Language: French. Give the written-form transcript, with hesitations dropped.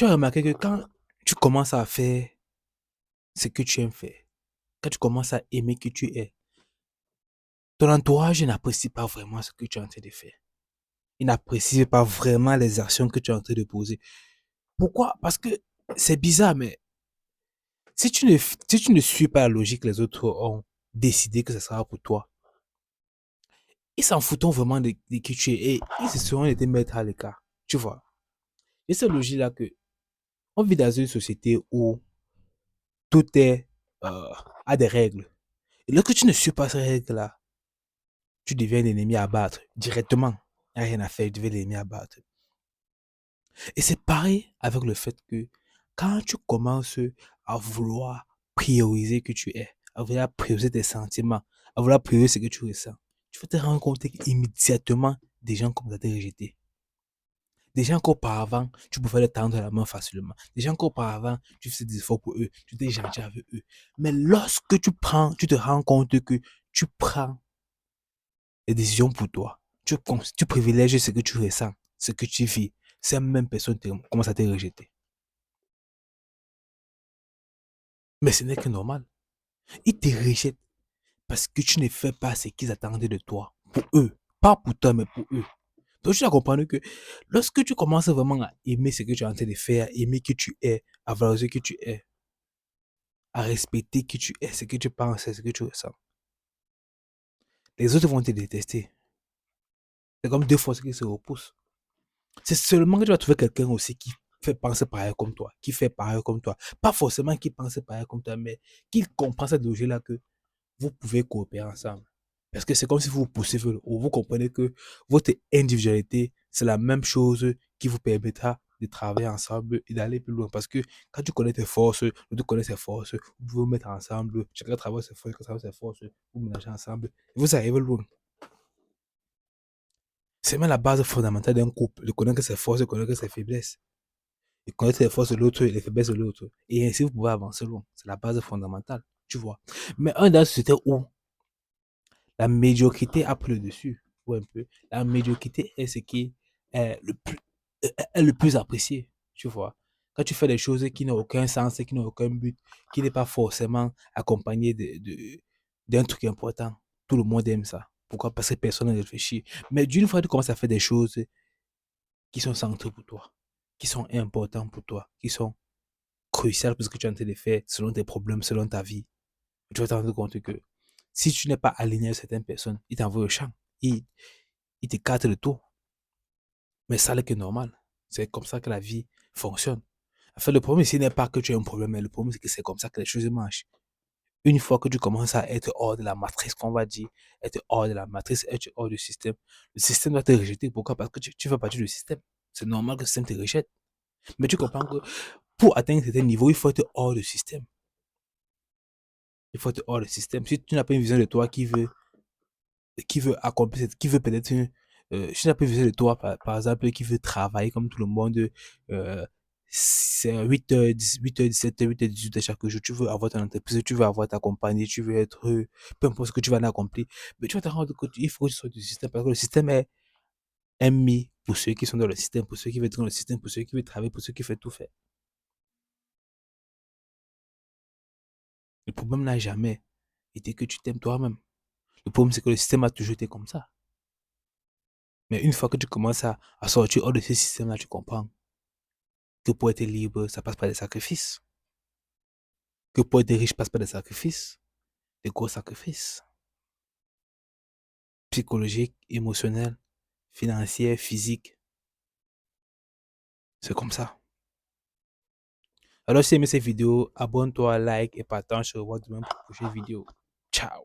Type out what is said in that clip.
Tu as remarqué que quand tu commences à faire ce que tu aimes faire, quand tu commences à aimer que tu es, ton entourage n'apprécie pas vraiment ce que tu es en train de faire. Il n'apprécie pas vraiment les actions que tu es en train de poser. Pourquoi? Parce que c'est bizarre, mais si tu ne suis pas la logique, les autres ont décidé que ce sera pour toi. Ils s'en foutent vraiment de qui tu es et ils se seront été mettre à l'écart. Tu vois? Et cette logique-là que on vit dans une société où tout est a des règles. Et lorsque tu ne suis pas ces règles-là, tu deviens l'ennemi à battre directement. Il n'y a rien à faire, tu deviens l'ennemi à battre. Et c'est pareil avec le fait que quand tu commences à vouloir prioriser que tu es, à vouloir prioriser tes sentiments, à vouloir prioriser ce que tu ressens, tu vas te rendre compte qu'immédiatement, des gens commencent à te rejeter. Des gens qu'auparavant, tu pouvais leur tendre la main facilement. Des gens qu'auparavant, tu faisais des efforts pour eux, tu étais gentil avec eux. Mais lorsque tu te rends compte que tu prends des décisions pour toi, tu privilèges ce que tu ressens, ce que tu vis, ces mêmes personnes commencent à te rejeter. Mais ce n'est que normal. Ils te rejettent parce que tu ne fais pas ce qu'ils attendaient de toi. Pour eux. Pas pour toi, mais pour eux. Donc, tu dois comprendre que lorsque tu commences vraiment à aimer ce que tu es en train de faire, à aimer qui tu es, à valoriser qui tu es, à respecter qui tu es, ce que tu penses, ce que tu ressens, les autres vont te détester. C'est comme deux forces qui se repoussent. C'est seulement que tu vas trouver quelqu'un aussi qui fait penser pareil comme toi, qui fait pareil comme toi. Pas forcément qui pense pareil comme toi, mais qui comprend cette logique-là que vous pouvez coopérer ensemble. Parce que c'est comme si vous vous poussez vers le haut. Vous comprenez que votre individualité, c'est la même chose qui vous permettra de travailler ensemble et d'aller plus loin. Parce que quand tu connais tes forces, l'autre connaît ses forces, vous pouvez vous mettre ensemble, chacun travaille ses forces, chacun travaille ses forces, vous mélangez ensemble, et vous arrivez loin. C'est même la base fondamentale d'un couple, de connaître ses forces, de connaître ses faiblesses. De connaître les forces de l'autre et les faiblesses de l'autre. Et ainsi, vous pouvez avancer loin. C'est la base fondamentale, tu vois. Mais un dans la société où la médiocrité a pris le dessus, ou un peu. La médiocrité est ce qui est le plus apprécié, tu vois. Quand tu fais des choses qui n'ont aucun sens, qui n'ont aucun but, qui n'est pas forcément accompagné d'un truc important, tout le monde aime ça. Pourquoi? Parce que personne ne réfléchit. Mais d'une fois que tu commences à faire des choses qui sont centrées pour toi, qui sont importantes pour toi, qui sont cruciales pour ce que tu es en train de faire, selon tes problèmes, selon ta vie, tu vas te rendre compte que si tu n'es pas aligné avec certaines personnes, ils t'envoient au champ. Ils, ils t'écartent de tout. Mais ça n'est que normal. C'est comme ça que la vie fonctionne. En fait, le problème ici n'est pas que tu as un problème, mais le problème, c'est que c'est comme ça que les choses marchent. Une fois que tu commences à être hors de la matrice, qu'on va dire, être hors de la matrice, être hors du système, le système va te rejeter. Pourquoi? Parce que tu fais partie du système. C'est normal que le système te rejette. Mais tu comprends que pour atteindre un certain niveau, il faut être hors du système. Il faut être hors du système. Si tu n'as pas une vision de toi qui veut accomplir, qui veut peut-être, je n'ai pas besoin de toi, par exemple, qui veut travailler comme tout le monde, euh, c'est 8h, 8h, 17h, 8h, 18h chaque jour, tu veux avoir ton entreprise, tu veux avoir ta compagnie, tu veux être, peu importe ce que tu vas en accomplir, mais tu vas te rendre compte qu'il faut que tu sois du système, parce que le système est mis pour ceux qui sont dans le système, pour ceux qui veulent être dans le système, pour ceux qui veulent travailler, pour ceux qui veulent tout faire. Le problème n'a jamais été que tu t'aimes toi-même. Le problème, c'est que le système a toujours été comme ça. Mais une fois que tu commences à sortir hors de ce système-là, tu comprends que pour être libre, ça passe par des sacrifices. Que pour être riche passe par des sacrifices, des gros sacrifices. Psychologiques, émotionnels, financiers, physiques. C'est comme ça. Alors, si tu aimé cette vidéo, abonne-toi, like et partage, je te revois demain pour une prochaine vidéo. Ciao!